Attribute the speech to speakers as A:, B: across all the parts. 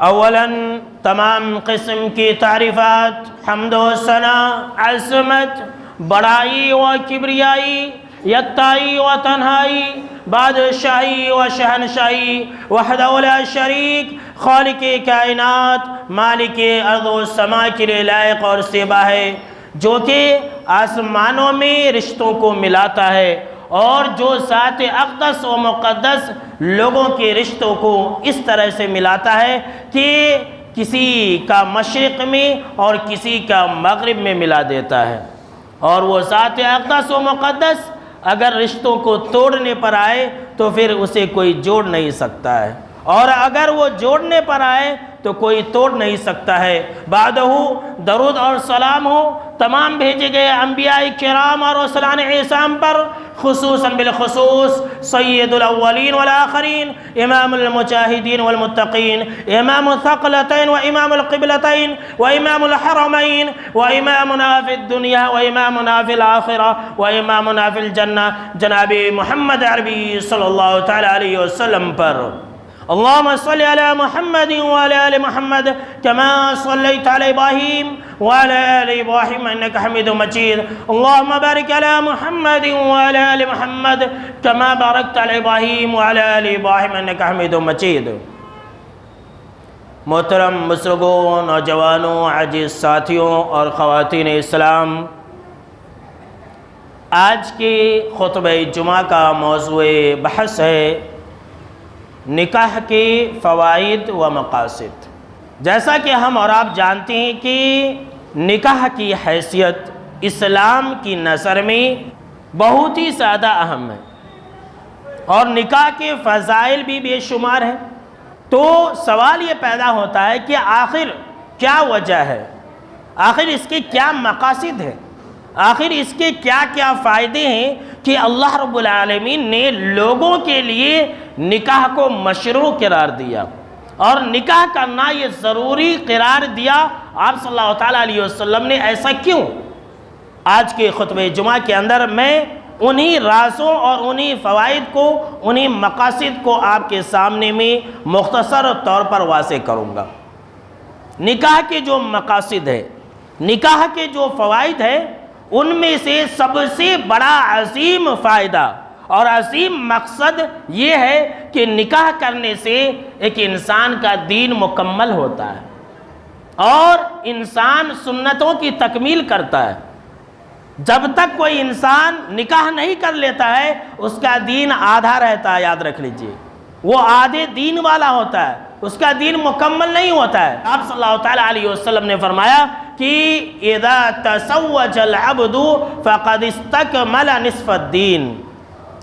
A: اولاً تمام قسم کی تعریفات، حمد و ثنا، عظمت، بڑائی و کبریائی، یکتائی و تنہائی، بادشاہی و شہنشاہی، وحدہ لا شریک، خالق کائنات، مالک ارض و سماء کے لیے لائق اور سیبا ہے، جو کہ آسمانوں میں رشتوں کو ملاتا ہے اور جو ذات اقدس و مقدس لوگوں کے رشتوں کو اس طرح سے ملاتا ہے کہ کسی کا مشرق میں اور کسی کا مغرب میں ملا دیتا ہے۔ اور وہ ذات اقدس و مقدس اگر رشتوں کو توڑنے پر آئے تو پھر اسے کوئی جوڑ نہیں سکتا ہے، اور اگر وہ جوڑنے پر آئے تو کوئی توڑ نہیں سکتا ہے۔ بعدہ درود اور سلام ہو تمام بھیجے گئے انبیاء کرام اور رسولان اعظام پر، خصوصاً بالخصوص سید الاولین والآخرین، امام المجاہدین والمتقین، امام الثقلتین و امام القبلتین و امام الحرمین و امامنا فی الدنیا و امامنا فی الآخرہ و امامنا فی الجنہ، جناب محمد عربی صلی اللہ تعالی علیہ وسلم پر۔ اللهم صل على محمد وعلى آل محمد كما صليت على إبراهيم وعلى آل إبراهيم إنك حميد مجيد، اللهم بارك على محمد وعلى آل محمد كما باركت على إبراهيم وعلى آل إبراهيم إنك حميد مجيد۔ محترم بزرگوں، نوجوانوں، عزیز ساتھیوں اور خواتین اسلام، آج کی خطبہ جمعہ کا موضوع بحث ہے نکاح کے فوائد و مقاصد۔ جیسا کہ ہم اور آپ جانتے ہیں کہ نکاح کی حیثیت اسلام کی نظر میں بہت ہی زیادہ اہم ہے، اور نکاح کے فضائل بھی بے شمار ہیں۔ تو سوال یہ پیدا ہوتا ہے کہ آخر کیا وجہ ہے، آخر اس کے کیا مقاصد ہیں، آخر اس کے کیا کیا فائدے ہیں کہ اللہ رب العالمین نے لوگوں کے لیے نکاح کو مشروع قرار دیا اور نکاح کرنا یہ ضروری قرار دیا۔ آپ صلی اللہ تعالیٰ علیہ وسلم نے ایسا کیوں؟ آج کے خطبہ جمعہ کے اندر میں انہی رازوں اور انہی فوائد کو، انہی مقاصد کو آپ کے سامنے میں مختصر طور پر واضح کروں گا۔ نکاح کے جو مقاصد ہے، نکاح کے جو فوائد ہے، ان میں سے سب سے بڑا عظیم فائدہ اور عظیم مقصد یہ ہے کہ نکاح کرنے سے ایک انسان کا دین مکمل ہوتا ہے اور انسان سنتوں کی تکمیل کرتا ہے۔ جب تک کوئی انسان نکاح نہیں کر لیتا ہے اس کا دین آدھا رہتا ہے، یاد رکھ لیجئے، وہ آدھے دین والا ہوتا ہے، اس کا دین مکمل نہیں ہوتا ہے۔ آپ صلی اللہ تعالیٰ علیہ وسلم نے فرمایا کہ اذا تزوج العبد فقد استکمل نصف الدین،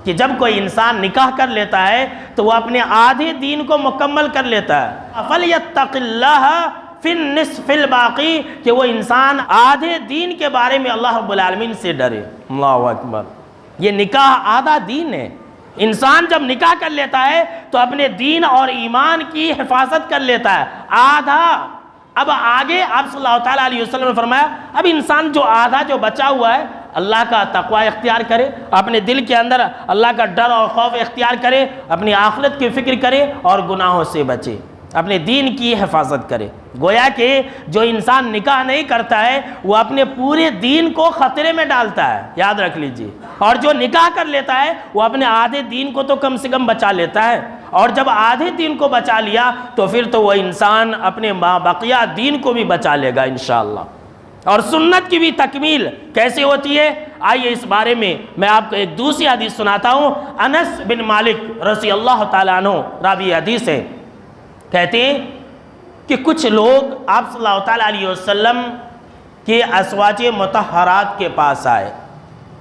A: کہ جب کوئی انسان نکاح کر لیتا ہے تو وہ اپنے آدھے دین کو مکمل کر لیتا ہے۔ فَلْيَتَّقِ اللَّهَ فِي النِّصْفِ الْبَاقِي، کہ وہ انسان آدھے دین کے بارے میں اللہ رب العالمین سے ڈرے۔ اللہ اکبر، یہ نکاح آدھا دین ہے۔ انسان جب نکاح کر لیتا ہے تو اپنے دین اور ایمان کی حفاظت کر لیتا ہے، آدھا۔ اب آگے آپ صلی اللہ تعالیٰ علیہ وسلم نے فرمایا اب انسان جو آدھا جو بچا ہوا ہے اللہ کا تقوی اختیار کرے، اپنے دل کے اندر اللہ کا ڈر اور خوف اختیار کرے، اپنی آخرت کی فکر کرے اور گناہوں سے بچے، اپنے دین کی حفاظت کرے۔ گویا کہ جو انسان نکاح نہیں کرتا ہے وہ اپنے پورے دین کو خطرے میں ڈالتا ہے، یاد رکھ لیجئے، اور جو نکاح کر لیتا ہے وہ اپنے آدھے دین کو تو کم سے کم بچا لیتا ہے، اور جب آدھے دین کو بچا لیا تو پھر تو وہ انسان اپنے بقیہ دین کو بھی بچا لے گا انشاءاللہ۔ اور سنت کی بھی تکمیل کیسے ہوتی ہے، آئیے اس بارے میں میں آپ کو ایک دوسری حدیث سناتا ہوں۔ انس بن مالک رضی اللہ تعالیٰ عنہ راوی حدیث ہے، کہتے ہیں کہ کچھ لوگ آپ صلی اللہ تعالیٰ علیہ وسلم کے ازواج مطہرات کے پاس آئے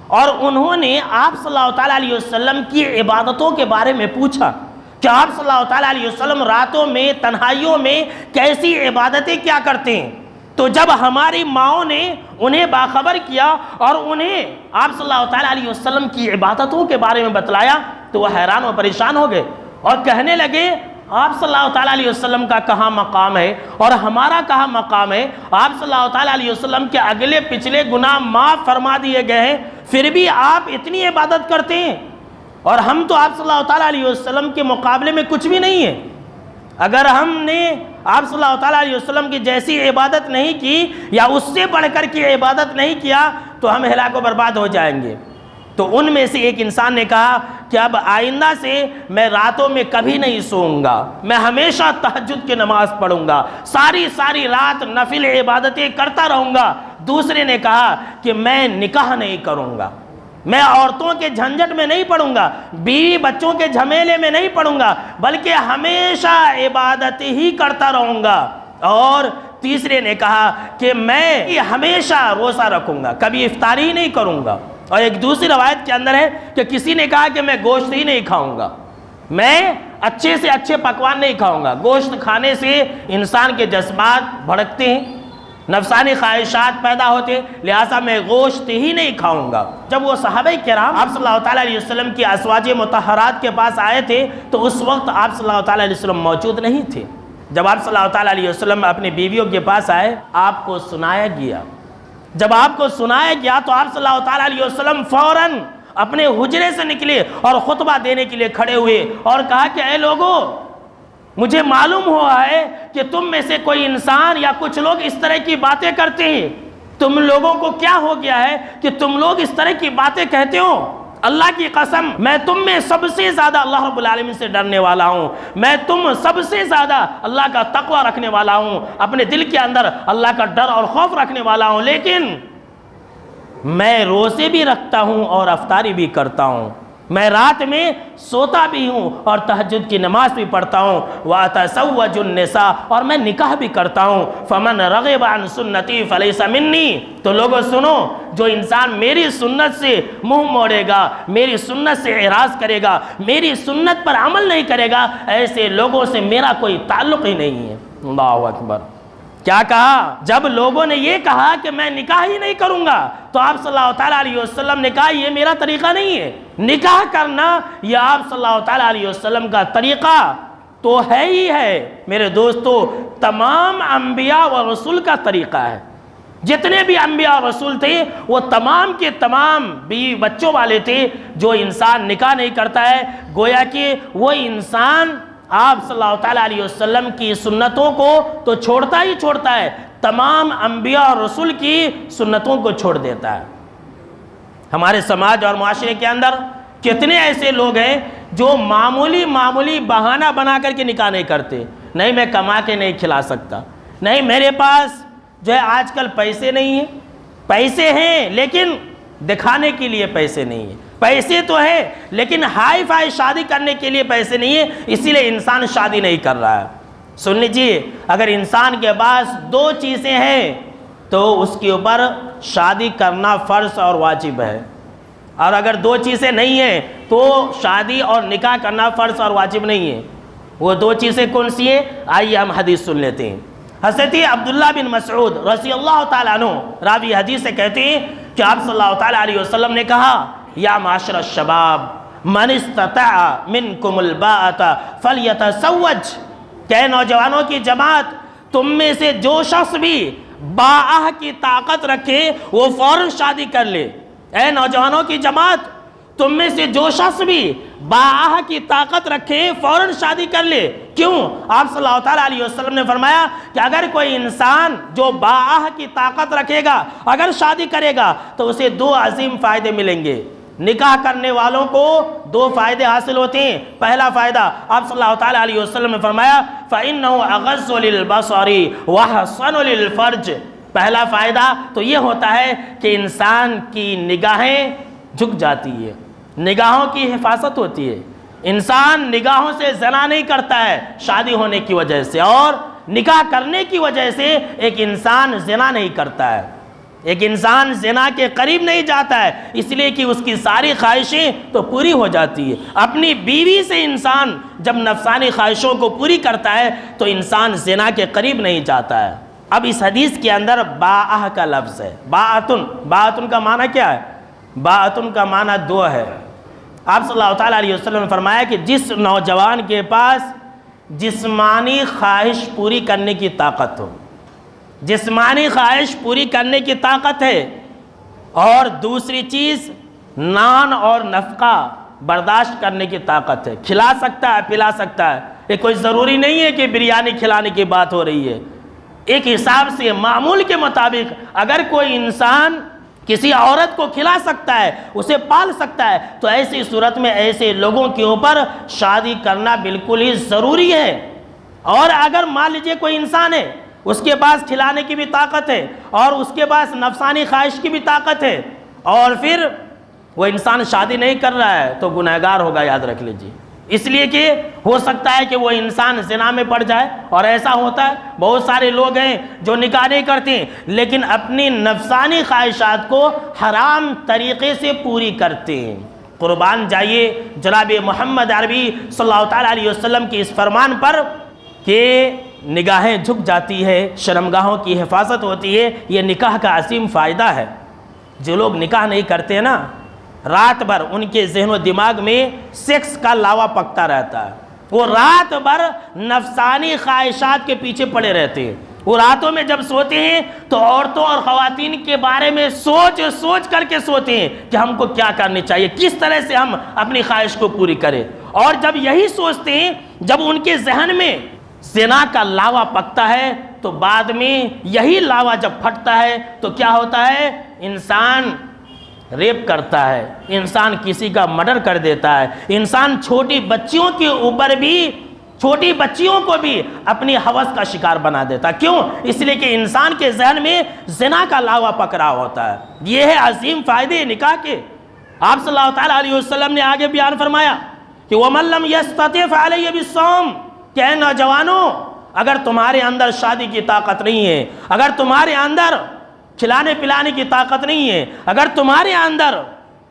A: اور انہوں نے آپ صلی اللہ تعالیٰ علیہ وسلم کی عبادتوں کے بارے میں پوچھا کہ آپ صلی اللہ تعالیٰ علیہ وسلم راتوں میں تنہائیوں میں کیسی عبادتیں کیا کرتے ہیں۔ تو جب ہماری ماؤں نے انہیں باخبر کیا اور انہیں آپ صلی اللہ تعالیٰ علیہ وسلم کی عبادتوں کے بارے میں بتلایا تو وہ حیران و پریشان ہو گئے اور کہنے لگے آپ صلی اللہ تعالیٰ علیہ وسلم کا کہاں مقام ہے اور ہمارا کہاں مقام ہے؟ آپ صلی اللہ تعالیٰ علیہ وسلم کے اگلے پچھلے گناہ معاف فرما دیے گئے ہیں، پھر بھی آپ اتنی عبادت کرتے ہیں، اور ہم تو آپ صلی اللہ تعالیٰ علیہ وسلم کے مقابلے میں کچھ بھی نہیں ہیں۔ اگر ہم نے آپ صلی اللہ تعالیٰ علیہ وسلم کی جیسی عبادت نہیں کی یا اس سے بڑھ کر کی عبادت نہیں کیا تو ہم ہلاک و برباد ہو جائیں گے۔ تو ان میں سے ایک انسان نے کہا کہ اب آئندہ سے میں راتوں میں کبھی نہیں سوؤں گا، میں ہمیشہ تہجد کی نماز پڑھوں گا، ساری رات نفل عبادتیں کرتا رہوں گا۔ دوسرے نے کہا کہ میں نکاح نہیں کروں گا، میں عورتوں کے جھنجٹ میں نہیں پڑوں گا، بیوی بچوں کے جھمیلے میں نہیں پڑوں گا، بلکہ ہمیشہ عبادت ہی کرتا رہوں گا۔ اور تیسرے نے کہا کہ میں ہمیشہ روزہ رکھوں گا، کبھی افطاری ہی نہیں کروں گا۔ اور ایک دوسری روایت کے اندر ہے کہ کسی نے کہا کہ میں گوشت ہی نہیں کھاؤں گا، میں اچھے سے اچھے پکوان نہیں کھاؤں گا۔ گوشت کھانے سے انسان کے جذبات بھڑکتے ہیں، نفسانی خواہشات پیدا ہوتے ہیں، لہٰذا میں گوشت ہی نہیں کھاؤں گا۔ جب وہ صحابہ کرام آپ صلی اللہ تعالیٰ علیہ وسلم کی ازواج مطہرات کے پاس آئے تھے تو اس وقت آپ صلی اللہ تعالیٰ علیہ وسلم موجود نہیں تھے۔ جب آپ صلی اللہ تعالیٰ علیہ وسلم اپنی بیویوں کے پاس آئے، آپ کو سنایا گیا۔ جب آپ کو سنایا گیا تو آپ صلی اللہ تعالیٰ علیہ وسلم فوراً اپنے حجرے سے نکلے اور خطبہ دینے کے لیے کھڑے ہوئے اور کہا کہ اے لوگوں، مجھے معلوم ہوا ہے کہ تم میں سے کوئی انسان یا کچھ لوگ اس طرح کی باتیں کرتے ہیں۔ تم لوگوں کو کیا ہو گیا ہے کہ تم لوگ اس طرح کی باتیں کہتے ہو؟ اللہ کی قسم، میں تم میں سب سے زیادہ اللہ رب العالمین سے ڈرنے والا ہوں، میں تم سب سے زیادہ اللہ کا تقوی رکھنے والا ہوں، اپنے دل کے اندر اللہ کا ڈر اور خوف رکھنے والا ہوں، لیکن میں روزے بھی رکھتا ہوں اور افطاری بھی کرتا ہوں، میں رات میں سوتا بھی ہوں اور تہجد کی نماز بھی پڑھتا ہوں، وَأَتَزَوَّجُ النِّسَاءَ، اور میں نکاح بھی کرتا ہوں، فَمَنْ رَغِبَ عَنْ سُنَّتِي فَلَيْسَ مِنِّي، تو لوگوں سنو، جو انسان میری سنت سے منہ موڑے گا، میری سنت سے اعراض کرے گا، میری سنت پر عمل نہیں کرے گا، ایسے لوگوں سے میرا کوئی تعلق ہی نہیں ہے۔ اللہ اکبر۔ کیا کہا؟ جب لوگوں نے یہ کہا کہ میں نکاح ہی نہیں کروں گا تو آپ صلی اللہ تعالیٰ علیہ وسلم نے کہا یہ میرا طریقہ نہیں ہے، نکاح کرنا یہ آپ صلی اللہ تعالیٰ علیہ وسلم کا طریقہ تو ہے ہی ہے۔ میرے دوستو، تمام انبیاء و رسول کا طریقہ ہے، جتنے بھی انبیاء اور رسول تھے وہ تمام کے تمام بیوی بچوں والے تھے۔ جو انسان نکاح نہیں کرتا ہے گویا کہ وہ انسان آپ صلی اللہ تعالیٰ علیہ وسلم کی سنتوں کو تو چھوڑتا ہی چھوڑتا ہے، تمام انبیاء اور رسول کی سنتوں کو چھوڑ دیتا ہے۔ ہمارے سماج اور معاشرے کے اندر کتنے ایسے لوگ ہیں جو معمولی بہانہ بنا کر کے نکاح نہیں کرتے، نہیں میں کما کے نہیں کھلا سکتا، نہیں میرے پاس جو ہے آج کل پیسے نہیں ہیں، پیسے ہیں لیکن دکھانے کے لیے پیسے نہیں ہیں، پیسے تو ہے لیکن ہائی فائی شادی کرنے کے لیے پیسے نہیں ہیں، اسی لیے انسان شادی نہیں کر رہا ہے۔ سن لیجیے، اگر انسان کے پاس دو چیزیں ہیں تو اس کے اوپر شادی کرنا فرض اور واجب ہے، اور اگر دو چیزیں نہیں ہیں تو شادی اور نکاح کرنا فرض اور واجب نہیں ہے۔ وہ دو چیزیں کون سی ہیں؟ آئیے ہم حدیث سن لیتے ہیں۔ حضرت عبداللہ بن مسعود رضی اللہ تعالیٰ عنہ راوی حدیث سے کہتے ہیں کہ آپ صلی اللہ تعالیٰ علیہ وسلم نے کہا یا معاشر الشباب من استطاع منکم الباءۃ فلیتزوج، کہ نوجوانوں کی جماعت تم میں سے جو شخص بھی باءہ کی طاقت رکھے وہ فوراً شادی کر لے۔ اے نوجوانوں کی جماعت تم میں سے جو شخص بھی باءہ کی طاقت رکھے فوراً شادی کر لے۔ کیوں؟ آپ صلی اللہ تعالیٰ علیہ وسلم نے فرمایا کہ اگر کوئی انسان جو باءہ کی طاقت رکھے گا اگر شادی کرے گا تو اسے دو عظیم فائدے ملیں گے۔ نکاح کرنے والوں کو دو فائدے حاصل ہوتے ہیں۔ پہلا فائدہ آپ صلی اللہ تعالیٰ علیہ وسلم نے فرمایا فَإِنَّهُ أَغَضُّ لِلْبَصَرِ وَأَحْسَنُ لِلْفَرْجِ، پہلا فائدہ تو یہ ہوتا ہے کہ انسان کی نگاہیں جھک جاتی ہے، نگاہوں کی حفاظت ہوتی ہے، انسان نگاہوں سے زنا نہیں کرتا ہے شادی ہونے کی وجہ سے، اور نکاح کرنے کی وجہ سے ایک انسان زنا نہیں کرتا ہے، ایک انسان زنا کے قریب نہیں جاتا ہے، اس لیے کہ اس کی ساری خواہشیں تو پوری ہو جاتی ہے۔ اپنی بیوی سے انسان جب نفسانی خواہشوں کو پوری کرتا ہے تو انسان زنا کے قریب نہیں جاتا ہے۔ اب اس حدیث کے اندر باءہ کا لفظ ہے، باءتن کا معنی کیا ہے؟ باءتن کا معنی دو ہے۔ آپ صلی اللہ تعالیٰ علیہ وسلم نے فرمایا کہ جس نوجوان کے پاس جسمانی خواہش پوری کرنے کی طاقت ہو، جسمانی خواہش پوری کرنے کی طاقت ہے، اور دوسری چیز نان اور نفقہ برداشت کرنے کی طاقت ہے، کھلا سکتا ہے پلا سکتا ہے، یہ کوئی ضروری نہیں ہے کہ بریانی کھلانے کی بات ہو رہی ہے، ایک حساب سے معمول کے مطابق اگر کوئی انسان کسی عورت کو کھلا سکتا ہے، اسے پال سکتا ہے، تو ایسی صورت میں ایسے لوگوں کے اوپر شادی کرنا بالکل ہی ضروری ہے۔ اور اگر مان لیجئے کوئی انسان ہے، اس کے پاس کھلانے کی بھی طاقت ہے اور اس کے پاس نفسانی خواہش کی بھی طاقت ہے، اور پھر وہ انسان شادی نہیں کر رہا ہے، تو گنہگار ہوگا، یاد رکھ لیجئے۔ اس لیے کہ ہو سکتا ہے کہ وہ انسان زنا میں پڑ جائے، اور ایسا ہوتا ہے، بہت سارے لوگ ہیں جو نکاح نہیں کرتے ہیں لیکن اپنی نفسانی خواہشات کو حرام طریقے سے پوری کرتے ہیں۔ قربان جائیے جناب محمد عربی صلی اللہ تعالیٰ علیہ وسلم کی اس فرمان پر کہ نگاہیں جھک جاتی ہے، شرمگاہوں کی حفاظت ہوتی ہے، یہ نکاح کا عظیم فائدہ ہے۔ جو لوگ نکاح نہیں کرتے ہیں نا، رات بھر ان کے ذہن و دماغ میں سیکس کا لاوا پکتا رہتا ہے، وہ رات بھر نفسانی خواہشات کے پیچھے پڑے رہتے ہیں۔ وہ راتوں میں جب سوتے ہیں تو عورتوں اور خواتین کے بارے میں سوچ کر کے سوتے ہیں کہ ہم کو کیا کرنی چاہیے، کس طرح سے ہم اپنی خواہش کو پوری کریں۔ اور جب یہی سوچتے ہیں، جب ان کے ذہن میں زنا کا لاوا پکتا ہے تو بعد میں یہی لاوا جب پھٹتا ہے تو کیا ہوتا ہے؟ انسان ریپ کرتا ہے، انسان کسی کا مرڈر کر دیتا ہے، انسان چھوٹی بچیوں کے اوپر بھی، چھوٹی بچیوں کو بھی اپنی ہوس کا شکار بنا دیتا ہے۔ کیوں؟ اس لیے کہ انسان کے ذہن میں زنا کا لاوا پک رہا ہوتا ہے۔ یہ ہے عظیم فائدے نکاح کے۔ آپ صلی اللہ تعالیٰ علیہ وسلم نے آگے بیان فرمایا کہ وَمَن لَّمْ يَسْتَطِعْ فَعَلَيْهِ بِالصَّوْمِ، کہ اے نوجوانوں، اگر تمہارے اندر شادی کی طاقت نہیں ہے، اگر تمہارے اندر کھلانے پلانے کی طاقت نہیں ہے، اگر تمہارے اندر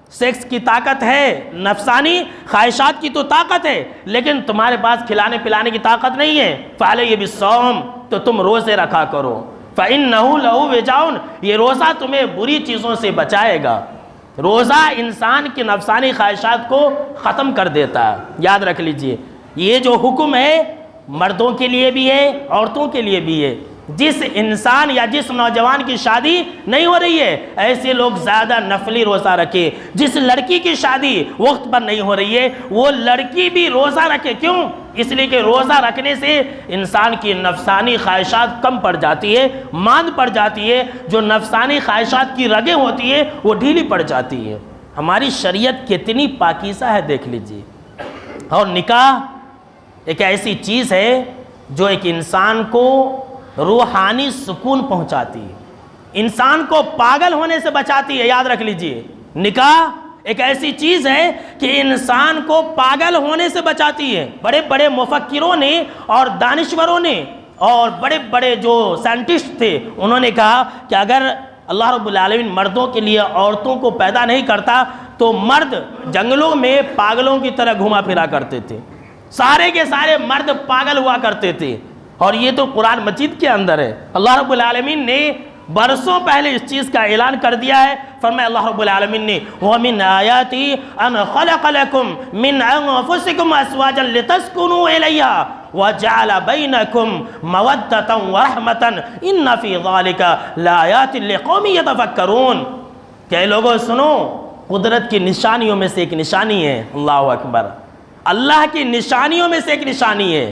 A: سیکس کی طاقت ہے، نفسانی خواہشات کی تو طاقت ہے لیکن تمہارے پاس کھلانے پلانے کی طاقت نہیں ہے، فعلیہ بالصوم، تو تم روزے رکھا کرو، فإنہ لہ وجاء، یہ روزہ تمہیں بری چیزوں سے بچائے گا۔ روزہ انسان کی نفسانی خواہشات کو ختم کر دیتا ہے، یاد رکھ لیجئے۔ یہ جو حکم ہے مردوں کے لیے بھی ہے، عورتوں کے لیے بھی ہے۔ جس انسان یا جس نوجوان کی شادی نہیں ہو رہی ہے، ایسے لوگ زیادہ نفلی روزہ رکھے۔ جس لڑکی کی شادی وقت پر نہیں ہو رہی ہے، وہ لڑکی بھی روزہ رکھے۔ کیوں؟ اس لیے کہ روزہ رکھنے سے انسان کی نفسانی خواہشات کم پڑ جاتی ہے، ماند پڑ جاتی ہے، جو نفسانی خواہشات کی رگیں ہوتی ہے وہ ڈھیلی پڑ جاتی ہے۔ ہماری شریعت کتنی پاکیزہ ہے دیکھ لیجئے۔ اور نکاح ایک ایسی چیز ہے جو ایک انسان کو روحانی سکون پہنچاتی ہے، انسان کو پاگل ہونے سے بچاتی ہے، یاد رکھ لیجئے۔ نکاح ایک ایسی چیز ہے کہ انسان کو پاگل ہونے سے بچاتی ہے۔ بڑے بڑے مفکروں نے اور دانشوروں نے اور بڑے بڑے جو سائنٹسٹ تھے، انہوں نے کہا کہ اگر اللہ رب العالمین مردوں کے لیے عورتوں کو پیدا نہیں کرتا تو مرد جنگلوں میں پاگلوں کی طرح گھوما پھرا کرتے تھے، سارے کے سارے مرد پاگل ہوا کرتے تھے۔ اور یہ تو قرآن مجید کے اندر ہے۔ اللہ رب العالمین نے برسوں پہلے اس چیز کا اعلان کر دیا ہے۔ فرمایا اللہ رب العالمین نے وَمِنْ آيَاتِهِ أَنْ خَلَقَ لَكُمْ مِنْ أَنفُسِكُمْ أَزْوَاجًا لِتَسْكُنُوا إِلَيْهَا وَجَعَلَ بَيْنَكُمْ مَوَدَّةً وَرَحْمَةً إِنَّ فِي ذَلِكَ لَآيَاتٍ لِقَوْمٍ يَتَفَكَّرُونَ کہ اے لوگوں سنو، قدرت کی نشانیوں میں سے ایک نشانی ہے، اللہ اکبر، اللہ کی نشانیوں میں سے ایک نشانی ہے،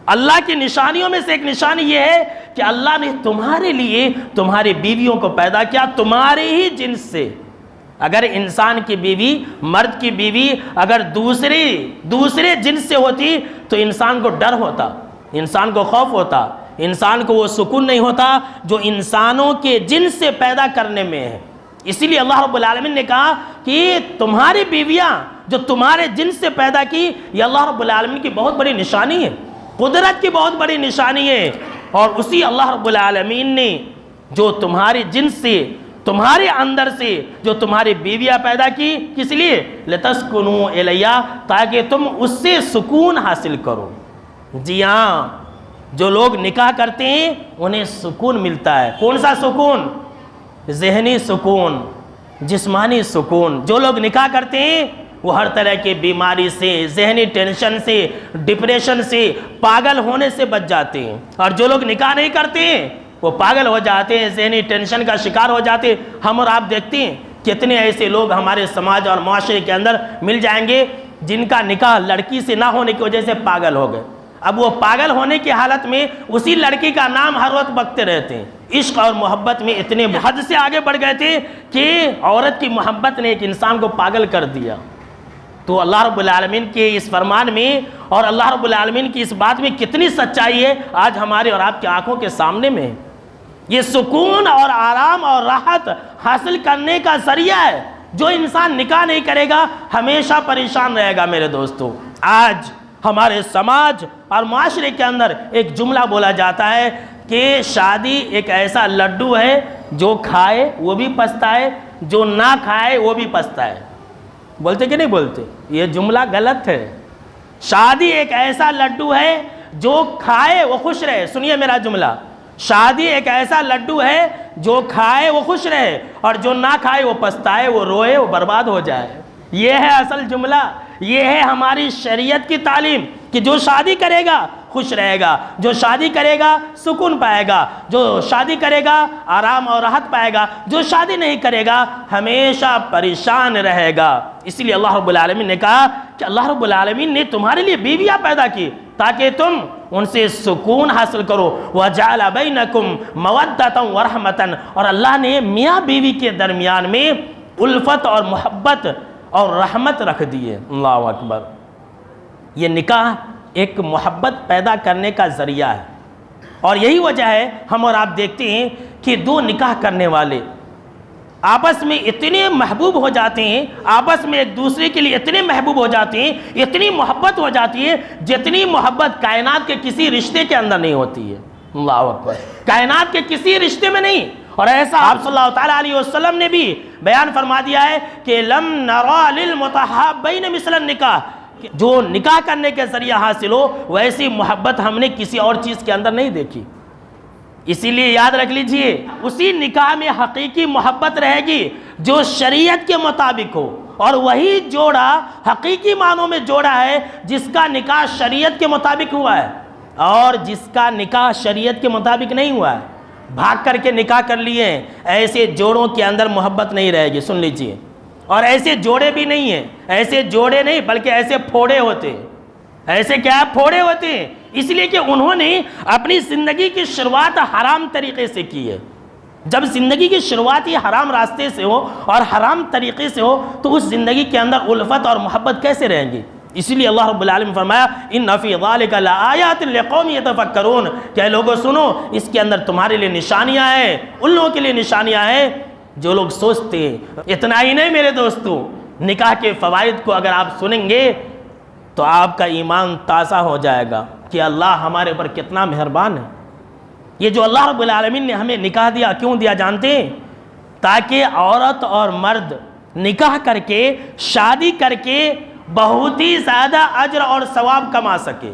A: اللہ کی نشانیوں میں سے ایک نشانی یہ ہے کہ اللہ نے تمہارے لیے تمہاری بیویوں کو پیدا کیا تمہارے ہی جنس سے۔ اگر انسان کی بیوی، مرد کی بیوی اگر دوسرے جنس سے ہوتی تو انسان کو ڈر ہوتا، انسان کو خوف ہوتا، انسان کو وہ سکون نہیں ہوتا جو انسانوں کے جنس سے پیدا کرنے میں ہے۔ اسی لیے اللہ رب العالمین نے کہا کہ تمہاری بیویاں جو تمہارے جنس سے پیدا کی، یہ اللہ رب العالمین کی بہت بڑی نشانی ہے، قدرت کی بہت بڑی نشانی ہے۔ اور اسی اللہ رب العالمین نے جو تمہاری جنس سے، تمہارے اندر سے جو تمہاری بیویاں پیدا کی، کس لیے؟ لِتَسْكُنُوا إِلَيْهَا، تاکہ تم اس سے سکون حاصل کرو۔ جی ہاں، جو لوگ نکاح کرتے ہیں انہیں سکون ملتا ہے۔ کون سا سکون؟ ذہنی سکون، جسمانی سکون۔ جو لوگ نکاح کرتے ہیں وہ ہر طرح کی بیماری سے، ذہنی ٹینشن سے، ڈپریشن سے، پاگل ہونے سے بچ جاتے ہیں۔ اور جو لوگ نکاح نہیں کرتے ہیں وہ پاگل ہو جاتے ہیں، ذہنی ٹینشن کا شکار ہو جاتے ہیں۔ ہم اور آپ دیکھتے ہیں کتنے ایسے لوگ ہمارے سماج اور معاشرے کے اندر مل جائیں گے جن کا نکاح لڑکی سے نہ ہونے کی وجہ سے پاگل ہو گئے۔ اب وہ پاگل ہونے کی حالت میں اسی لڑکی کا نام ہر وقت بکتے رہتے ہیں. عشق اور محبت میں اتنے حد سے آگے بڑھ گئے تھے کہ عورت کی محبت نے ایک انسان کو پاگل کر دیا. تو اللہ رب العالمین کے اس فرمان میں اور اللہ رب العالمین کی اس بات میں کتنی سچائی ہے آج ہمارے اور آپ کی آنکھوں کے سامنے میں. یہ سکون اور آرام اور راحت حاصل کرنے کا ذریعہ ہے. جو انسان نکاح نہیں کرے گا ہمیشہ پریشان رہے گا. میرے دوستو، آج ہمارے سماج اور معاشرے کے اندر ایک جملہ بولا جاتا ہے کہ شادی ایک ایسا لڈو ہے جو کھائے وہ بھی پچھتائے، جو نہ کھائے وہ بھی پچھتائے. بولتے کہ نہیں بولتے؟ یہ جملہ غلط ہے. شادی ایک ایسا لڈو ہے جو کھائے وہ خوش رہے. سنیے میرا جملہ، شادی ایک ایسا لڈو ہے جو کھائے وہ خوش رہے اور جو نہ کھائے وہ پچھتائے، وہ روئے، وہ برباد ہو جائے. یہ ہے اصل جملہ. یہ ہے ہماری شریعت کی تعلیم کہ جو شادی کرے گا خوش رہے گا، جو شادی کرے گا سکون پائے گا، جو شادی کرے گا آرام اور راحت پائے گا، جو شادی نہیں کرے گا ہمیشہ پریشان رہے گا. اسی لیے اللہ رب العالمین نے کہا کہ اللہ رب العالمین نے تمہارے لیے بیویاں پیدا کی تاکہ تم ان سے سکون حاصل کرو. وَجَعَلَ بَيْنَكُمْ مَوَدَّةً وَرَحْمَةً، اور اللہ نے میاں بیوی کے درمیان میں الفت اور محبت اور رحمت رکھ دی ہے. اللہ اکبر. یہ نکاح ایک محبت پیدا کرنے کا ذریعہ ہے اور یہی وجہ ہے ہم اور آپ دیکھتے ہیں کہ دو نکاح کرنے والے آپس میں اتنے محبوب ہو جاتے ہیں، آپس میں ایک دوسرے کے لیے اتنے محبوب ہو جاتے ہیں، اتنی محبت ہو جاتی ہے جتنی محبت کائنات کے کسی رشتے کے اندر نہیں ہوتی ہے. اللہ اکبر. کائنات کے کسی رشتے میں نہیں. اور ایسا آپ صلی اللہ تعالیٰ علیہ وسلم نے بھی بیان فرما دیا ہے کہ لم نرا للمتحابین مثل النکاح، جو نکاح کرنے کے ذریعہ حاصل ہو ویسی محبت ہم نے کسی اور چیز کے اندر نہیں دیکھی. اسی لیے یاد رکھ لیجئے اسی نکاح میں حقیقی محبت رہے گی جو شریعت کے مطابق ہو، اور وہی جوڑا حقیقی معنوں میں جوڑا ہے جس کا نکاح شریعت کے مطابق ہوا ہے اور جس کا نکاح شریعت کے مطابق نہیں ہوا ہے. بھاگ کر کے نکاح کر لیے ایسے جوڑوں کے اندر محبت نہیں رہے گی. سن لیجئے. اور ایسے جوڑے بھی نہیں ہیں، ایسے جوڑے نہیں بلکہ ایسے پھوڑے ہوتے ہیں. ایسے کیا پھوڑے ہوتے ہیں؟ اس لیے کہ انہوں نے اپنی زندگی کی شروعات حرام طریقے سے کی ہے. جب زندگی کی شروعات ہی حرام راستے سے ہو اور حرام طریقے سے ہو تو اس زندگی کے اندر الفت اور محبت کیسے رہیں گی؟ اسی لیے اللہ رب العالمین فرمایا ان فی ذالک لآیات لقوم یتفکرون، کہ لوگوں سنو اس کے اندر تمہارے لیے نشانیاں ہیں، ان لوگوں کے لیے نشانیاں ہیں جو لوگ سوچتے ہیں. اتنا ہی نہیں میرے دوستو، نکاح کے فوائد کو اگر آپ سنیں گے تو آپ کا ایمان تازہ ہو جائے گا کہ اللہ ہمارے اوپر کتنا مہربان ہے. یہ جو اللہ رب العالمین نے ہمیں نکاح دیا، کیوں دیا جانتے ہیں؟ تاکہ عورت اور مرد نکاح کر کے شادی کر کے بہت ہی زیادہ اجر اور ثواب کما سکے.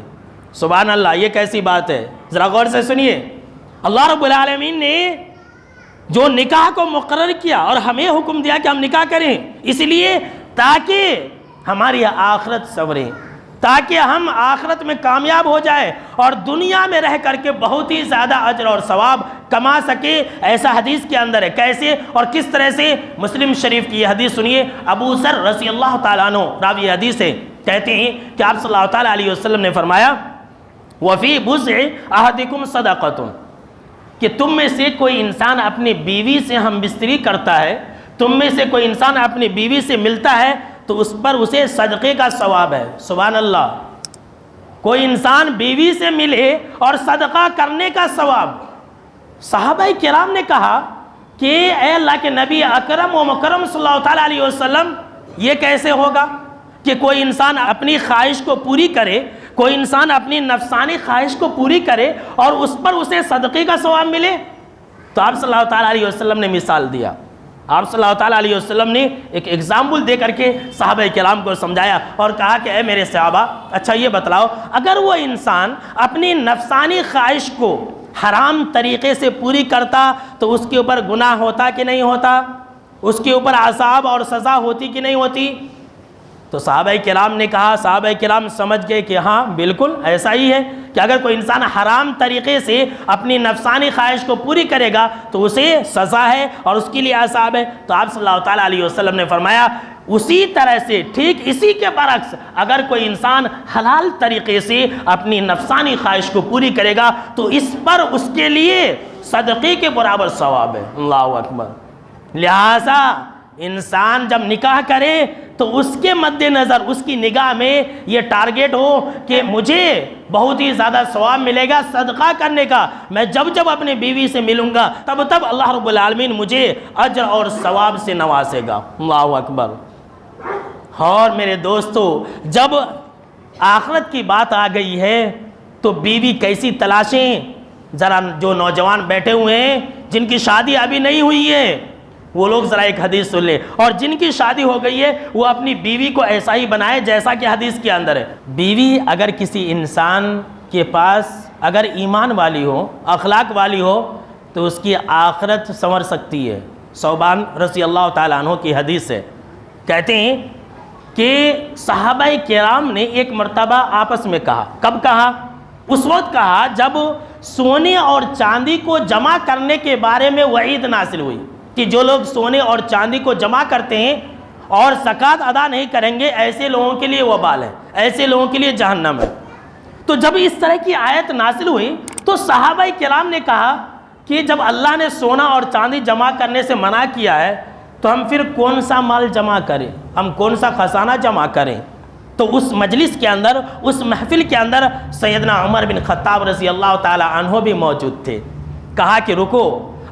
A: سبحان اللہ. یہ کیسی بات ہے؟ ذرا غور سے سنیے. اللہ رب العالمین نے جو نکاح کو مقرر کیا اور ہمیں حکم دیا کہ ہم نکاح کریں، اس لیے تاکہ ہماری آخرت سنورے، تاکہ ہم آخرت میں کامیاب ہو جائے اور دنیا میں رہ کر کے بہت ہی زیادہ اجر اور ثواب کما سکے. ایسا حدیث کے اندر ہے. کیسے اور کس طرح سے؟ مسلم شریف کی یہ حدیث سنیے. ابو ذر رضی اللہ تعالیٰ عنہ راوی حدیث ہے، کہتے ہیں کہ آپ صلی اللہ تعالیٰ علیہ وسلم نے فرمایا وفی بضع احدکم صدقۃ، کہ تم میں سے کوئی انسان اپنی بیوی سے ہم بستری کرتا ہے، تم میں سے کوئی انسان اپنی بیوی سے ملتا ہے تو اس پر اسے صدقے کا ثواب ہے. سبحان اللہ. کوئی انسان بیوی سے ملے اور صدقہ کرنے کا ثواب. صحابہ کرام نے کہا کہ اے اللہ کے نبی اکرم و مکرم صلی اللہ تعالیٰ علیہ وسلم، یہ کیسے ہوگا کہ کوئی انسان اپنی خواہش کو پوری کرے، کوئی انسان اپنی نفسانی خواہش کو پوری کرے اور اس پر اسے صدقے کا ثواب ملے؟ تو آپ صلی اللہ تعالیٰ علیہ وسلم نے مثال دیا. آپ صلی اللہ تعالیٰ علیہ وسلم نے ایک ایگزامپل دے کر کے صحابہ کرام کو سمجھایا اور کہا کہ اے میرے صحابہ، اچھا یہ بتلاؤ، اگر وہ انسان اپنی نفسانی خواہش کو حرام طریقے سے پوری کرتا تو اس کے اوپر گناہ ہوتا کہ نہیں ہوتا؟ اس کے اوپر عذاب اور سزا ہوتی کہ نہیں ہوتی؟ تو صحابہ کرام نے کہا، صحابہ کرام سمجھ گئے کہ ہاں بالکل ایسا ہی ہے کہ اگر کوئی انسان حرام طریقے سے اپنی نفسانی خواہش کو پوری کرے گا تو اسے سزا ہے اور اس کے لیے عذاب ہے. تو آپ صلی اللہ تعالیٰ علیہ وسلم نے فرمایا اسی طرح سے ٹھیک اسی کے برعکس اگر کوئی انسان حلال طریقے سے اپنی نفسانی خواہش کو پوری کرے گا تو اس پر اس کے لیے صدقے کے برابر ثواب ہے۔ اللہ اکبر۔ لہٰذا انسان جب نکاح کرے تو اس کے مد نظر اس کی نگاہ میں یہ ٹارگیٹ ہو کہ مجھے بہت ہی زیادہ ثواب ملے گا صدقہ کرنے کا، میں جب جب اپنی بیوی سے ملوں گا تب تب اللہ رب العالمین مجھے اجر اور ثواب سے نوازے گا۔ اللہ اکبر۔ اور میرے دوستو، جب آخرت کی بات آ گئی ہے تو بیوی کیسی تلاشیں؟ ذرا جو نوجوان بیٹھے ہوئے ہیں جن کی شادی ابھی نہیں ہوئی ہے وہ لوگ ذرا ایک حدیث سن لیں، اور جن کی شادی ہو گئی ہے وہ اپنی بیوی کو ایسا ہی بنائے جیسا کہ حدیث کے اندر ہے۔ بیوی اگر کسی انسان کے پاس اگر ایمان والی ہو، اخلاق والی ہو، تو اس کی آخرت سنور سکتی ہے۔ ثوبان رضی اللہ تعالیٰ عنہ کی حدیث ہے، کہتے ہیں کہ صحابہ کرام نے ایک مرتبہ آپس میں کہا۔ کب کہا؟ اس وقت کہا جب سونے اور چاندی کو جمع کرنے کے بارے میں وعید نازل ہوئی کہ جو لوگ سونے اور چاندی کو جمع کرتے ہیں اور زکوٰۃ ادا نہیں کریں گے ایسے لوگوں کے لیے وبال ہے، ایسے لوگوں کے لیے جہنم ہے۔ تو جب اس طرح کی آیت نازل ہوئی تو صحابہ کرام نے کہا کہ جب اللہ نے سونا اور چاندی جمع کرنے سے منع کیا ہے تو ہم پھر کون سا مال جمع کریں، ہم کون سا خزانہ جمع کریں؟ تو اس مجلس کے اندر، اس محفل کے اندر سیدنا عمر بن خطاب رضی اللہ تعالی عنہ بھی موجود تھے۔ کہا کہ رکو،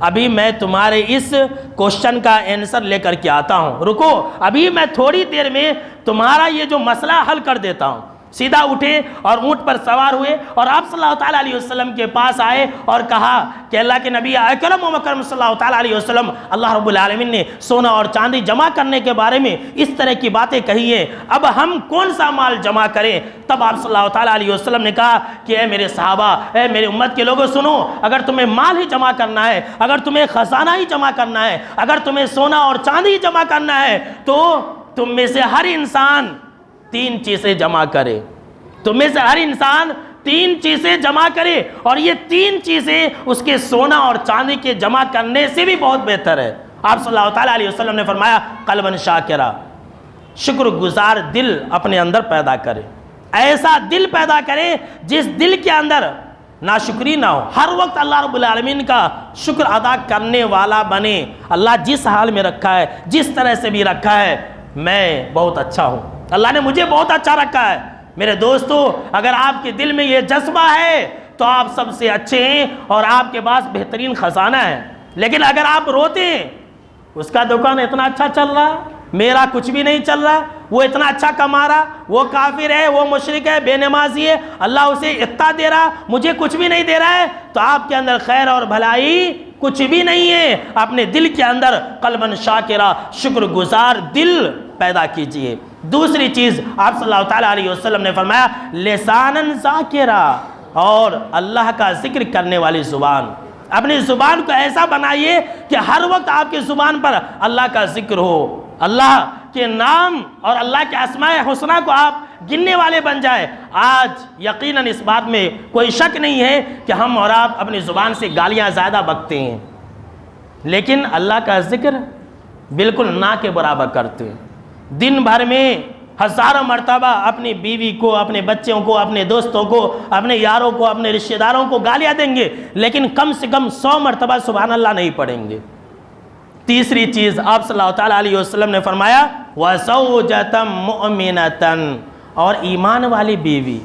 A: ابھی میں تمہارے اس کوشچن کا آنسر لے کر کے آتا ہوں، رکو ابھی میں تھوڑی دیر میں تمہارا یہ جو مسئلہ حل کر دیتا ہوں۔ سیدھا اٹھے اور اونٹ پر سوار ہوئے اور آپ صلی اللہ تعالیٰ علیہ وسلم کے پاس آئے اور کہا کہ اللہ کے نبی اکرم و مکرم صلی اللہ تعالیٰ علیہ وسلم، اللہ رب العالمین نے سونا اور چاندی جمع کرنے کے بارے میں اس طرح کی باتیں کہی ہیں، اب ہم کون سا مال جمع کریں؟ تب آپ صلی اللہ تعالیٰ علیہ وسلم نے کہا کہ اے میرے صحابہ، اے میرے امت کے لوگوں سنو، اگر تمہیں مال ہی جمع کرنا ہے، اگر تمہیں خزانہ ہی جمع کرنا ہے، اگر تمہیں سونا اور چاندی ہی جمع کرنا ہے تو تم میں سے ہر انسان 3 چیزیں جمع کرے، تم میں سے ہر انسان 3 چیزیں جمع کرے، اور یہ 3 چیزیں اس کے سونا اور چاندی کے جمع کرنے سے بھی بہت بہتر ہے۔ آپ صلی اللہ تعالیٰ علیہ وسلم نے فرمایا قلباً شاکرا، شکر گزار دل اپنے اندر پیدا کرے، ایسا دل پیدا کرے جس دل کے اندر ناشکری نہ ہو، ہر وقت اللہ رب العالمین کا شکر ادا کرنے والا بنے۔ اللہ جس حال میں رکھا ہے، جس طرح سے بھی رکھا ہے، میں بہت اچھا ہوں، اللہ نے مجھے بہت اچھا رکھا ہے۔ میرے دوستو، اگر آپ کے دل میں یہ جذبہ ہے تو آپ سب سے اچھے ہیں اور آپ کے پاس بہترین خزانہ ہے۔ لیکن اگر آپ روتے ہیں اس کا دکان اتنا اچھا چل رہا، میرا کچھ بھی نہیں چل رہا، وہ اتنا اچھا کما رہا، وہ کافر ہے، وہ مشرک ہے، بے نمازی ہے، اللہ اسے اتنا دے رہا، مجھے کچھ بھی نہیں دے رہا ہے، تو آپ کے اندر خیر اور بھلائی کچھ بھی نہیں ہے۔ اپنے دل کے اندر قلباً شاکرا، شکر گزار دل پیدا کیجئے۔ دوسری چیز آپ صلی اللہ تعالیٰ علیہ وسلم نے فرمایا لساناً ذاکرا، اور اللہ کا ذکر کرنے والی زبان، اپنی زبان کو ایسا بنائیے کہ ہر وقت آپ کی زبان پر اللہ کا ذکر ہو، اللہ کے نام اور اللہ کے اسماء حسنہ کو آپ گننے والے بن جائے۔ آج یقیناً اس بات میں کوئی شک نہیں ہے کہ ہم اور آپ اپنی زبان سے گالیاں زیادہ بکتے ہیں، لیکن اللہ کا ذکر بالکل نہ کے برابر کرتے ہیں۔ دن بھر میں ہزاروں مرتبہ اپنی بیوی کو، اپنے بچوں کو، اپنے دوستوں کو، اپنے یاروں کو، اپنے رشتہ داروں کو گالیاں دیں گے، لیکن کم سے کم 100 مرتبہ سبحان اللہ نہیں پڑھیں گے۔ تیسری چیز آپ صلی اللہ تعالیٰ علیہ وسلم نے فرمایا وَزَوْجَةً مُؤْمِنَةً، اور ایمان والی بیوی،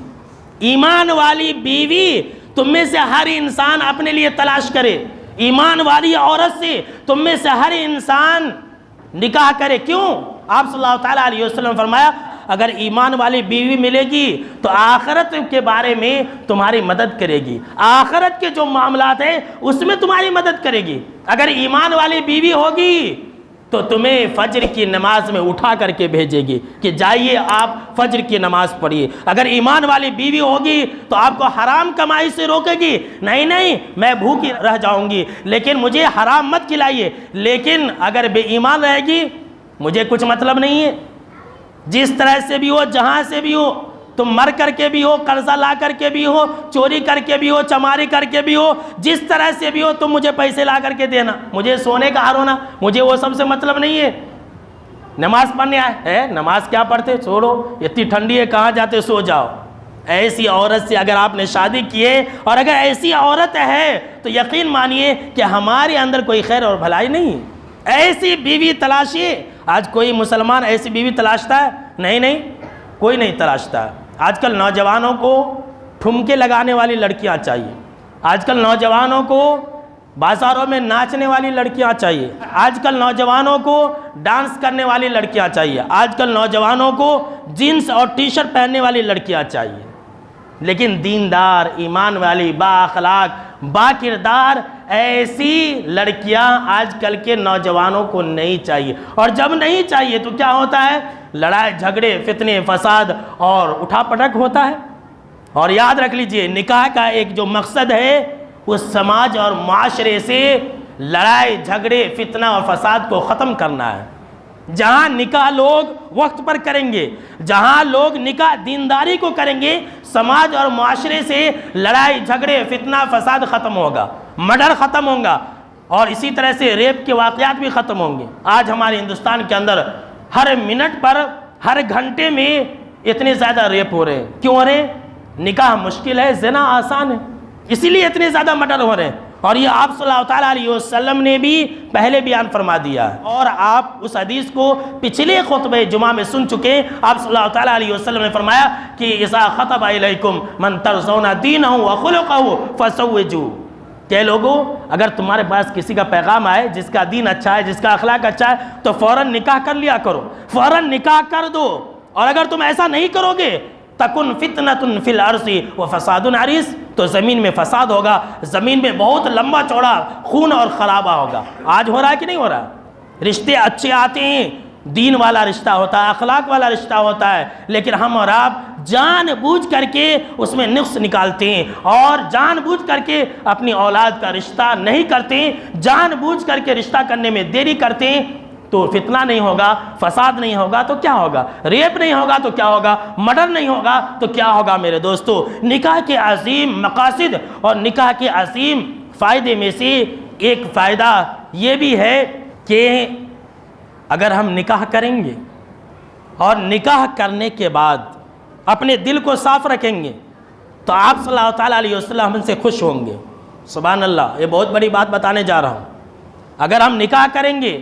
A: ایمان والی بیوی تم میں سے ہر انسان اپنے لیے تلاش کرے، ایمان والی عورت سے تم میں سے ہر انسان نکاح کرے۔ کیوں؟ آپ صلی اللہ تعالیٰ علیہ وسلم نے فرمایا اگر ایمان والی بیوی ملے گی تو آخرت کے بارے میں تمہاری مدد کرے گی، آخرت کے جو معاملات ہیں اس میں تمہاری مدد کرے گی۔ اگر ایمان والی بیوی ہوگی تو تمہیں فجر کی نماز میں اٹھا کر کے بھیجے گی کہ جائیے آپ فجر کی نماز پڑھیے۔ اگر ایمان والی بیوی ہوگی تو آپ کو حرام کمائی سے روکے گی، نہیں میں بھوکی رہ جاؤں گی لیکن مجھے حرام مت کھلائیے۔ لیکن اگر بے ایمان رہے گی، مجھے کچھ مطلب نہیں ہے، جس طرح سے بھی ہو، جہاں سے بھی ہو، تم مر کر کے بھی ہو، قرضہ لا کر کے بھی ہو، چوری کر کے بھی ہو، چماری کر کے بھی ہو، جس طرح سے بھی ہو تم مجھے پیسے لا کر کے دینا، مجھے سونے کا ہار ہونا، مجھے وہ سب سے مطلب نہیں ہے۔ نماز پڑھنے آئے ہے، نماز کیا پڑھتے، چھوڑو اتنی ٹھنڈی ہے کہاں جاتے، سو جاؤ۔ ایسی عورت سے اگر آپ نے شادی کی ہے اور اگر ایسی عورت ہے تو یقین مانیے کہ ہمارے اندر کوئی خیر اور بھلائی نہیں۔ ایسی بیوی تلاشیے۔ آج کوئی مسلمان ایسی بیوی تلاشتا ہے؟ نہیں، کوئی نہیں تلاشتا ہے۔ آج کل نوجوانوں کو ٹھمکے لگانے والی لڑکیاں چاہیے، آج کل نوجوانوں کو بازاروں میں ناچنے والی لڑکیاں چاہیے، آج کل نوجوانوں کو ڈانس کرنے والی لڑکیاں چاہیے، آج کل نوجوانوں کو جینس اور ٹی شرٹ پہننے والی لڑکیاں چاہیے۔ لیکن دیندار، ایمان والی، با اخلاق، با کردار ایسی لڑکیاں آج کل کے نوجوانوں کو نہیں چاہیے۔ اور جب نہیں چاہیے تو کیا ہوتا ہے؟ لڑائی جھگڑے، فتنے، فساد اور اٹھا پٹک ہوتا ہے۔ اور یاد رکھ لیجئے، نکاح کا ایک جو مقصد ہے وہ سماج اور معاشرے سے لڑائی جھگڑے، فتنہ اور فساد کو ختم کرنا ہے۔ جہاں نکاح لوگ وقت پر کریں گے، جہاں لوگ نکاح دینداری کو کریں گے، سماج اور معاشرے سے لڑائی جھگڑے، فتنہ فساد ختم ہوگا، مرڈر ختم ہوگا، اور اسی طرح سے ریپ کے واقعات بھی ختم ہوں گے۔ آج ہمارے ہندوستان کے اندر ہر منٹ پر، ہر گھنٹے میں اتنے زیادہ ریپ ہو رہے ہیں۔ کیوں ہو رہے ہیں؟ نکاح مشکل ہے، زنا آسان ہے، اسی لیے اتنے زیادہ مرڈر ہو رہے ہیں۔ اور یہ آپ صلی اللہ تعالیٰ علیہ وسلم نے بھی پہلے بیان فرما دیا ہے، اور آپ اس حدیث کو پچھلے خطبہ جمعہ میں سن چکے ہیں۔ آپ صلی اللہ تعالیٰ علیہ وسلم نے فرمایا کہ اذا خطب الیکم من ترضون دینہ وخلقہ فزوجوہ، کہ لوگوں اگر تمہارے پاس کسی کا پیغام آئے جس کا دین اچھا ہے، جس کا اخلاق اچھا ہے، تو فوراً نکاح کر لیا کرو، فوراً نکاح کر دو۔ اور اگر تم ایسا نہیں کرو گے تکن فتنۃ فی الارض وفساد عریض، تو زمین میں فساد ہوگا، زمین میں بہت لمبا چوڑا خون اور خرابہ ہوگا۔ آج ہو رہا ہے کہ نہیں ہو رہا؟ رشتے اچھے آتے ہیں، دین والا رشتہ ہوتا ہے، اخلاق والا رشتہ ہوتا ہے، لیکن ہم اور آپ جان بوجھ کر کے اس میں نقص نکالتے ہیں، اور جان بوجھ کر کے اپنی اولاد کا رشتہ نہیں کرتے ہیں، جان بوجھ کر کے رشتہ کرنے میں دیری کرتے ہیں۔ تو فتنہ نہیں ہوگا، فساد نہیں ہوگا تو کیا ہوگا؟ ریپ نہیں ہوگا تو کیا ہوگا؟ مرڈر نہیں ہوگا تو کیا ہوگا؟ میرے دوستو، نکاح کے عظیم مقاصد اور نکاح کے عظیم فائدے میں سے ایک فائدہ یہ بھی ہے کہ اگر ہم نکاح کریں گے اور نکاح کرنے کے بعد اپنے دل کو صاف رکھیں گے تو آپ صلی اللہ تعالیٰ علیہ وسلم ہم سے خوش ہوں گے۔ سبحان اللہ، یہ بہت بڑی بات بتانے جا رہا ہوں۔ اگر ہم نکاح کریں گے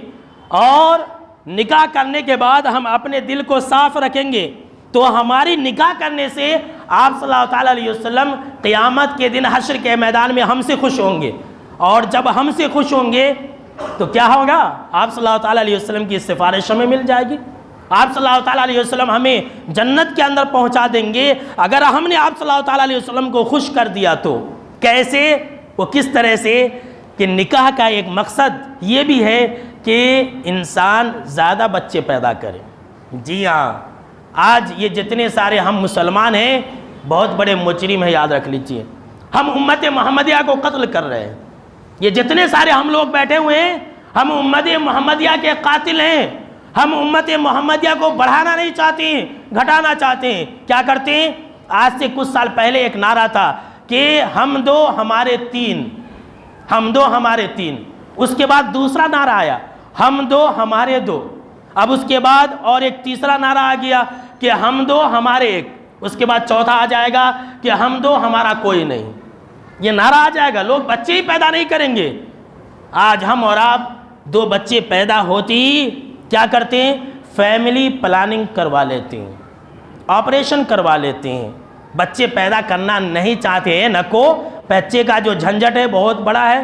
A: اور نکاح کرنے کے بعد ہم اپنے دل کو صاف رکھیں گے تو ہماری نکاح کرنے سے آپ صلی اللہ تعالیٰ علیہ وسلم قیامت کے دن حشر کے میدان میں ہم سے خوش ہوں گے، اور جب ہم سے خوش ہوں گے تو کیا ہوگا؟ آپ صلی اللہ تعالیٰ علیہ وسلم کی سفارش ہمیں مل جائے گی، آپ صلی اللہ تعالیٰ علیہ وسلم ہمیں جنت کے اندر پہنچا دیں گے۔ اگر ہم نے آپ صلی اللہ تعالیٰ علیہ وسلم کو خوش کر دیا تو کیسے؟ وہ کس طرح سے کہ نکاح کا ایک مقصد یہ بھی ہے کہ انسان زیادہ بچے پیدا کرے۔ جی ہاں، آج یہ جتنے سارے ہم مسلمان ہیں بہت بڑے مجرم ہیں، یاد رکھ لیجئے، ہم امت محمدیہ کو قتل کر رہے ہیں۔ یہ جتنے سارے ہم لوگ بیٹھے ہوئے ہیں ہم امت محمدیہ کے قاتل ہیں، ہم امت محمدیہ کو بڑھانا نہیں چاہتے ہیں، گھٹانا چاہتے ہیں۔ کیا کرتے ہیں؟ آج سے کچھ سال پہلے ایک نعرہ تھا کہ ہم دو ہمارے تین، ہم دو ہمارے تین، اس کے بعد دوسرا نعرہ آیا ہم دو ہمارے دو، اب اس کے بعد اور ایک تیسرا نعرہ آ گیا کہ ہم دو ہمارے ایک، اس کے بعد چوتھا آ جائے گا کہ ہم دو ہمارا کوئی نہیں۔ یہ نعرہ آ جائے گا، لوگ بچے ہی پیدا نہیں کریں گے۔ آج ہم اور آپ دو بچے پیدا ہوتی ہی کیا کرتے ہیں؟ فیملی پلاننگ کروا لیتے ہیں، آپریشن کروا لیتے ہیں، بچے پیدا کرنا نہیں چاہتے ہیں۔ نکو بچے کا جو جھنجٹ ہے بہت بڑا ہے۔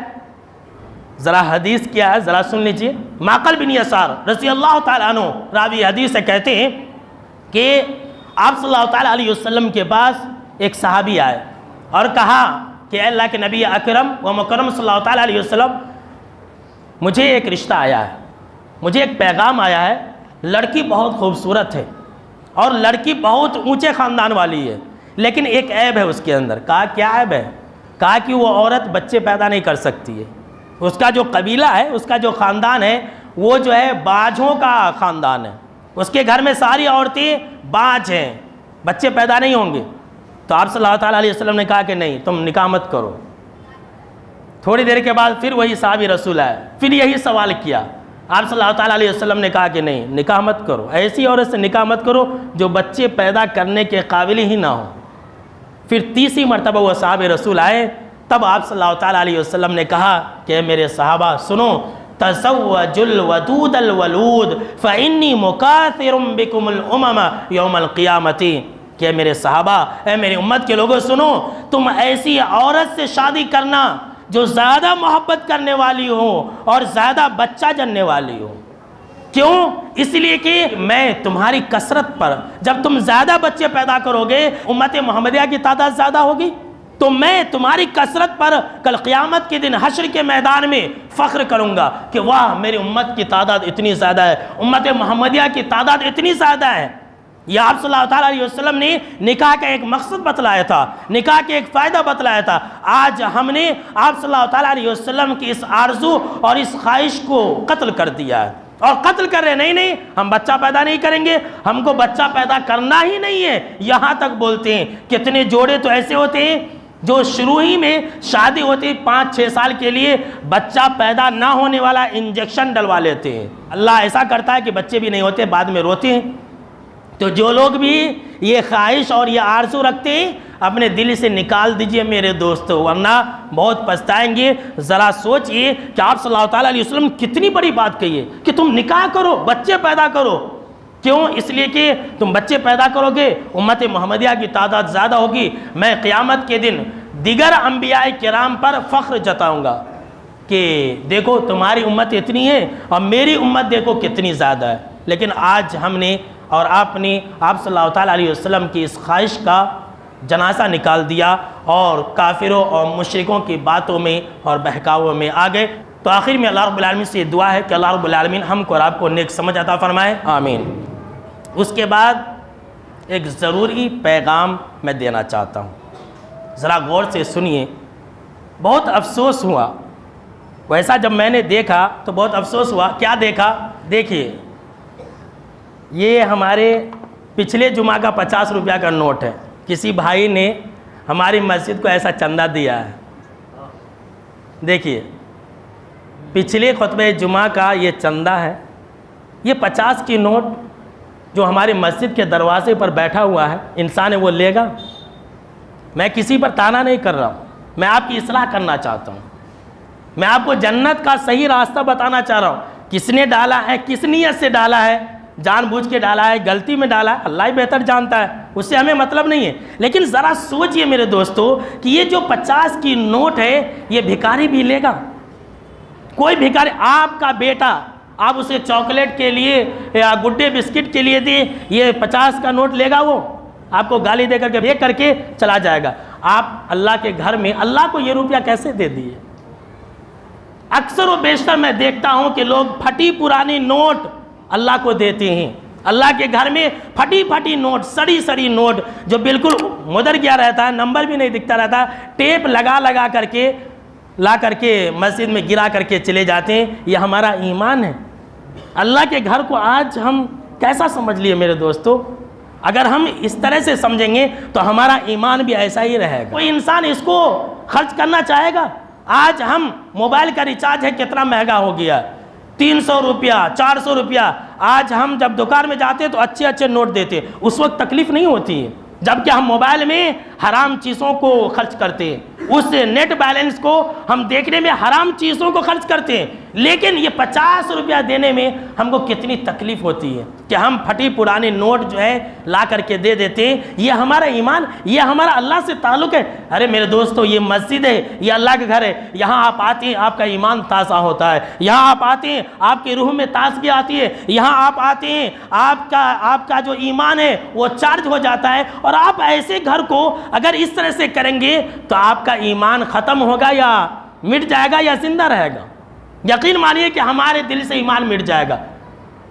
A: ذرا حدیث کیا ہے ذرا سن لیجئے۔ معقل بن یسار رضی اللہ تعالیٰ عنہ راوی حدیث سے کہتے ہیں کہ آپ صلی اللہ تعالیٰ علیہ وسلم کے پاس ایک صحابی آئے اور کہا کہ اے اللہ کے نبی اکرم و مکرم صلی اللہ تعالیٰ علیہ وسلم، مجھے ایک رشتہ آیا ہے، مجھے ایک پیغام آیا ہے، لڑکی بہت خوبصورت ہے اور لڑکی بہت اونچے خاندان والی ہے، لیکن ایک عیب ہے اس کے اندر۔ کہا کیا عیب ہے؟ کہا کہ وہ عورت بچے پیدا نہیں کر سکتی ہے، اس کا جو قبیلہ ہے، اس کا جو خاندان ہے وہ جو ہے باجھوں کا خاندان ہے، اس کے گھر میں ساری عورتیں باج ہیں، بچے پیدا نہیں ہوں گے۔ تو آپ صلی اللہ تعالیٰ علیہ وسلم نے کہا کہ نہیں، تم نکاح مت کرو۔ تھوڑی دیر کے بعد پھر وہی صحابی رسول آئے، پھر یہی سوال کیا۔ آپ صلی اللہ تعالیٰ علیہ وسلم نے کہا کہ نہیں، نکاح مت کرو، ایسی عورت سے نکاح مت کرو جو بچے پیدا کرنے کے قابل ہی نہ ہو۔ پھر تیسری مرتبہ وہ صحابہ رسول آئے، تب آپ صلی اللہ تعالیٰ علیہ وسلم نے کہا کہ میرے صحابہ سنو، تزوجوا الودود الولود فإنی مکاثر بکم الامم یوم القیامت، کہ میرے صحابہ، اے میری امت کے لوگوں سنو، تم ایسی عورت سے شادی کرنا جو زیادہ محبت کرنے والی ہو اور زیادہ بچہ جننے والی ہو۔ کیوں؟ اس لیے کہ میں تمہاری کثرت پر، جب تم زیادہ بچے پیدا کرو گے امت محمدیہ کی تعداد زیادہ ہوگی، تو میں تمہاری کثرت پر کل قیامت کے دن حشر کے میدان میں فخر کروں گا کہ واہ میری امت کی تعداد اتنی زیادہ ہے، امت محمدیہ کی تعداد اتنی زیادہ ہے۔ یہ آپ صلی اللہ تعالیٰ علیہ وسلم نے نکاح کا ایک مقصد بتلایا تھا، نکاح کے ایک فائدہ بتلایا تھا۔ آج ہم نے آپ صلی اللہ تعالیٰ علیہ وسلم کی اس آرزو اور اس خواہش کو قتل کر دیا ہے، اور قتل کر رہے نہیں، ہم بچہ پیدا نہیں کریں گے، ہم کو بچہ پیدا کرنا ہی نہیں ہے۔ یہاں تک بولتے ہیں کتنے جوڑے تو ایسے ہوتے ہیں جو شروع ہی میں شادی ہوتی 5-6 سال کے لیے بچہ پیدا نہ ہونے والا انجیکشن ڈلوا لیتے ہیں۔ اللہ ایسا کرتا ہے کہ بچے بھی نہیں ہوتے، بعد میں روتے ہیں۔ تو جو لوگ بھی یہ خواہش اور یہ آرزو رکھتے ہیں اپنے دل سے نکال دیجئے میرے دوستو، ورنہ بہت پچھتائیں گے۔ ذرا سوچئے کہ آپ صلی اللہ تعالیٰ علیہ وسلم کتنی بڑی بات کہی ہے کہ تم نکاح کرو، بچے پیدا کرو۔ کیوں؟ اس لیے کہ تم بچے پیدا کرو گے، امت محمدیہ کی تعداد زیادہ ہوگی، میں قیامت کے دن دیگر انبیاء کرام پر فخر جتاؤں گا کہ دیکھو تمہاری امت اتنی ہے اور میری امت دیکھو کتنی زیادہ ہے۔ لیکن آج ہم نے اور آپ نے آپ صلی اللہ تعالیٰ علیہ وسلم کی اس خواہش کا جنازہ نکال دیا اور کافروں اور مشرکوں کی باتوں میں اور بہکاووں میں آ گئے۔ تو آخر میں اللہ رب العالمین سے یہ دعا ہے کہ اللہ رب العالمین ہم کو اور آپ کو نیک سمجھ عطا فرمائے، آمین۔ اس کے بعد ایک ضروری پیغام میں دینا چاہتا ہوں، ذرا غور سے سنیے۔ بہت افسوس ہوا، ویسا جب میں نے دیکھا تو بہت افسوس ہوا۔ کیا دیکھا؟ دیکھیے، یہ ہمارے پچھلے جمعہ کا 50 روپیہ کا نوٹ ہے، کسی بھائی نے ہماری مسجد کو ایسا چندہ دیا ہے۔ دیکھیے، پچھلے خطبہ جمعہ کا یہ چندہ ہے، یہ 50 کی نوٹ جو ہماری مسجد کے دروازے پر بیٹھا ہوا ہے، انسان ہے وہ لے گا؟ میں کسی پر تانا نہیں کر رہا ہوں، میں آپ کی اصلاح کرنا چاہتا ہوں، میں آپ کو جنت کا صحیح راستہ بتانا چاہ رہا ہوں۔ کس نے ڈالا ہے، کس نیت سے ڈالا ہے، جان بوجھ کے ڈالا ہے، غلطی میں ڈالا ہے، اللہ ہی بہتر جانتا ہے، اس سے ہمیں مطلب نہیں ہے۔ لیکن ذرا سوچئے میرے دوستو کہ یہ جو 50 کی نوٹ ہے یہ بھکاری بھی لے گا؟ کوئی بھکاری، آپ کا بیٹا آپ اسے چاکلیٹ کے لیے یا گڈے بسکٹ کے لیے دیں، یہ 50 کا نوٹ لے گا؟ وہ آپ کو گالی دے کر کے پھینک کر کے چلا جائے گا۔ آپ اللہ کے گھر میں اللہ کو یہ روپیہ کیسے دے دیے؟ اکثر و بیشتر میں دیکھتا ہوں کہ لوگ پھٹی پرانی نوٹ اللہ کو دیتے ہیں۔ اللہ کے گھر میں پھٹی پھٹی نوٹ، سڑی سڑی نوٹ جو بالکل مدر گیا رہتا ہے، نمبر بھی نہیں دکھتا رہتا، ٹیپ لگا کر کے لا کر کے مسجد میں گرا کر کے چلے جاتے ہیں۔ یہ ہمارا ایمان ہے؟ اللہ کے گھر کو آج ہم کیسا سمجھ لیے میرے دوستو؟ اگر ہم اس طرح سے سمجھیں گے تو ہمارا ایمان بھی ایسا ہی رہے گا۔ کوئی انسان اس کو خرچ کرنا چاہے گا؟ آج ہم موبائل کا ریچارج ہے کتنا مہنگا ہو گیا، 300 روپیہ 400 روپیہ۔ آج ہم جب دکان میں جاتے ہیں تو اچھے اچھے نوٹ دیتے ہیں، اس وقت تکلیف نہیں ہوتی ہے، جبکہ ہم موبائل میں حرام چیزوں کو خرچ کرتے ہیں، اس نیٹ بیلنس کو ہم دیکھنے میں حرام چیزوں کو خرچ کرتے ہیں۔ لیکن یہ 50 روپیہ دینے میں ہم کو کتنی تکلیف ہوتی ہے کہ ہم پھٹی پرانے نوٹ جو ہے لا کر کے دے دیتے ہیں۔ یہ ہمارا ایمان، یہ ہمارا اللہ سے تعلق ہے۔ ارے میرے دوستو، یہ مسجد ہے، یہ اللہ کا گھر ہے، یہاں آپ آتے ہیں آپ کا ایمان تازہ ہوتا ہے، یہاں آپ آتے ہیں آپ کی روح میں تازگی آتی ہے، یہاں آپ آتے ہیں آپ کا جو ایمان ہے وہ چارج ہو جاتا ہے۔ اور آپ ایسے گھر کو اگر اس طرح سے کریں گے تو آپ کا ایمان ختم ہوگا یا مٹ جائے گا یا زندہ رہے گا؟ یقین مانیے کہ ہمارے دل سے ایمان مٹ جائے گا۔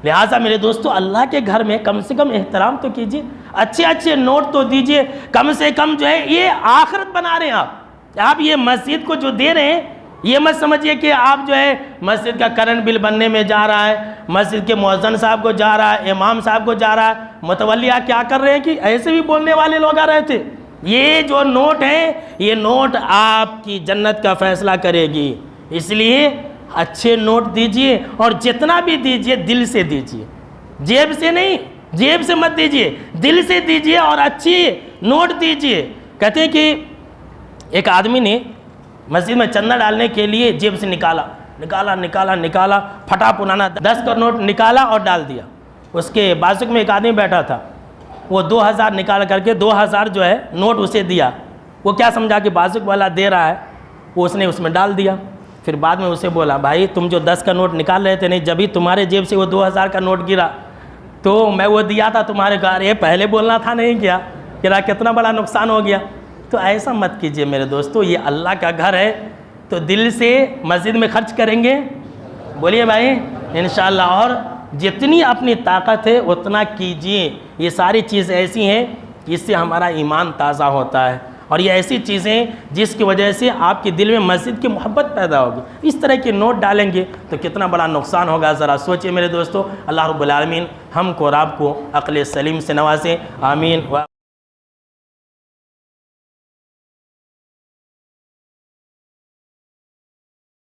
A: لہٰذا میرے دوستو، اللہ کے گھر میں کم سے کم احترام تو کیجئے، اچھے اچھے نوٹ تو دیجئے، کم سے کم جو ہے یہ آخرت بنا رہے ہیں آپ یہ مسجد کو جو دے رہے ہیں، یہ مت سمجھیے کہ آپ جو ہے مسجد کا کرنٹ بل بننے میں جا رہا ہے، مسجد کے مؤذن صاحب کو جا رہا ہے، امام صاحب کو جا رہا ہے، متولیہ کیا کر رہے ہیں کہ ایسے بھی بولنے والے لوگ آ رہے تھے۔ یہ جو نوٹ ہے، یہ نوٹ آپ کی جنت کا فیصلہ کرے گی۔ اس لیے اچھے نوٹ دیجئے اور جتنا بھی دیجئے دل سے دیجئے، جیب سے نہیں، جیب سے مت دیجئے، دل سے دیجئے اور اچھی نوٹ دیجئے۔ کہتے ہیں کہ ایک آدمی نے مسجد میں چندہ ڈالنے کے لیے جیب سے نکالا، پھٹا پرانا 10 کا نوٹ نکالا اور ڈال دیا۔ اس کے بازو میں ایک آدمی بیٹھا تھا، وہ 2000 نکال کر کے 2000 جو ہے نوٹ اسے دیا۔ وہ کیا سمجھا کہ بازو والا دے رہا ہے، وہ اس نے اس میں ڈال دیا۔ پھر بعد میں اسے بولا بھائی تم جو 10 کا نوٹ نکال رہے تھے نہیں، جبھی تمہارے جیب سے وہ 2000 کا نوٹ گرا تو میں وہ دیا تھا تمہارے گھر، یہ پہلے بولنا تھا نہیں کیا، کتنا بڑا نقصان ہو گیا۔ تو ایسا مت کیجئے میرے دوستو، یہ اللہ کا گھر ہے تو دل سے مسجد میں خرچ کریں گے، بولیے بھائی انشاءاللہ، اور جتنی اپنی طاقت ہے اتنا کیجئے۔ یہ ساری چیز ایسی ہیں جس سے ہمارا ایمان تازہ ہوتا ہے، اور یہ ایسی چیزیں جس کی وجہ سے آپ کے دل میں مسجد کی محبت پیدا ہوگی۔ اس طرح کے نوٹ ڈالیں گے تو کتنا بڑا نقصان ہوگا، ذرا سوچیں میرے دوستو۔ اللہ رب العالمین ہم کو اور آپ کو عقل سلیم سے نوازیں، آمین۔